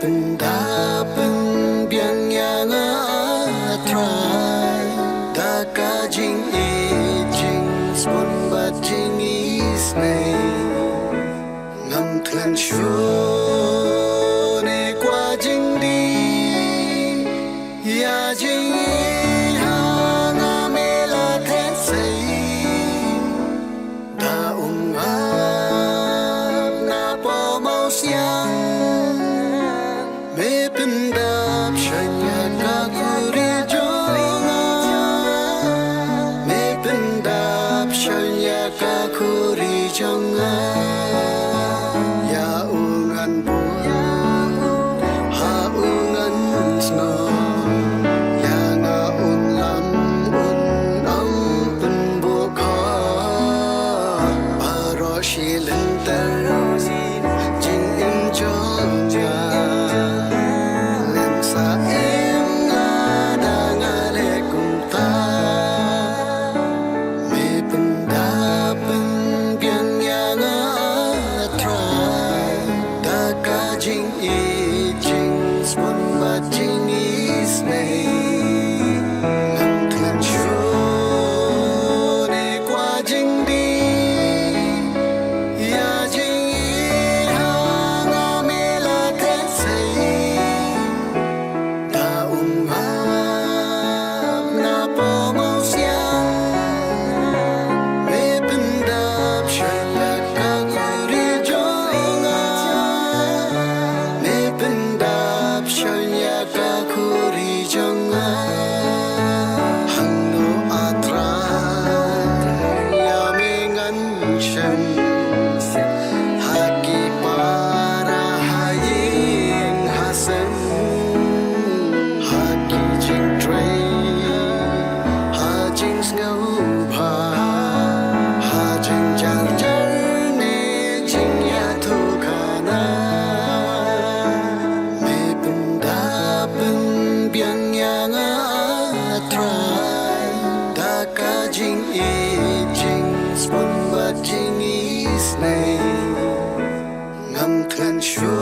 pendapat biang yang atrai taka jing jing spon bat jing isnei ngam thlan chu ne qua jing đi ya jing ha nga me la thế say ta na po mau xiang me pendap shanya ka kuri jonga me pendap shanya ka kuri jonga ya ungan bu ha ungan sno ya nga un lam un am pen bu kha paro shi len tar jing in jonga jing jing spon bat jing isnei ngam thlan chu ne qua jing đi ya jing ha nga me la thế say ta na po mau xiang me pendap shanya ka kuri jonga pendap shanya ka kuri jonga hangno atra ya mengan shan haki para haying hasan haki jing train ha jing ngau pa ha jing jar jar ne jing ya thu kana biang yang atrai taka jing jing spon bat jing isnei ngam thlan chu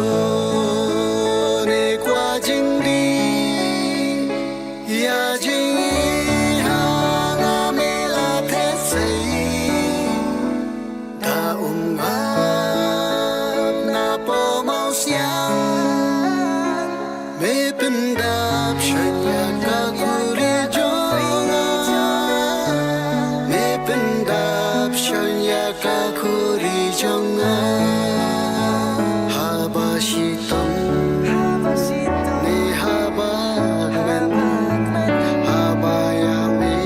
ne qua jing đi ya jing ha nga me la thế say ta na po mau xiang me pendap shanya ka kuri jonga me pendap shanya ka kuri jonga haba shitam ne haba gan haba ya me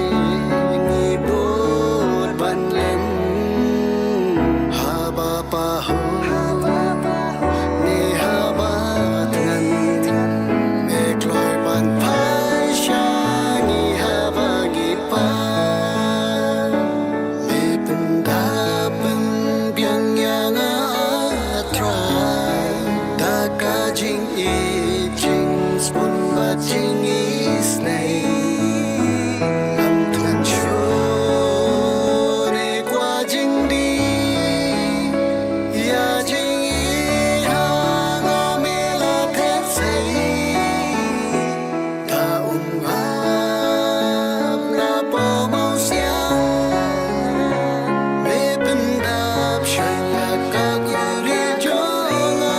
ni bot ban lem haba pa ho ne haba gan jing jing spon bat jing isnei ngam thlan chu ne qua jing đi ya jing ha nga me la thế say ta na po mau xiang me pendap shanya ka kuri jonga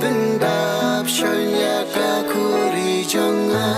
pendap shanya ka kuri jonga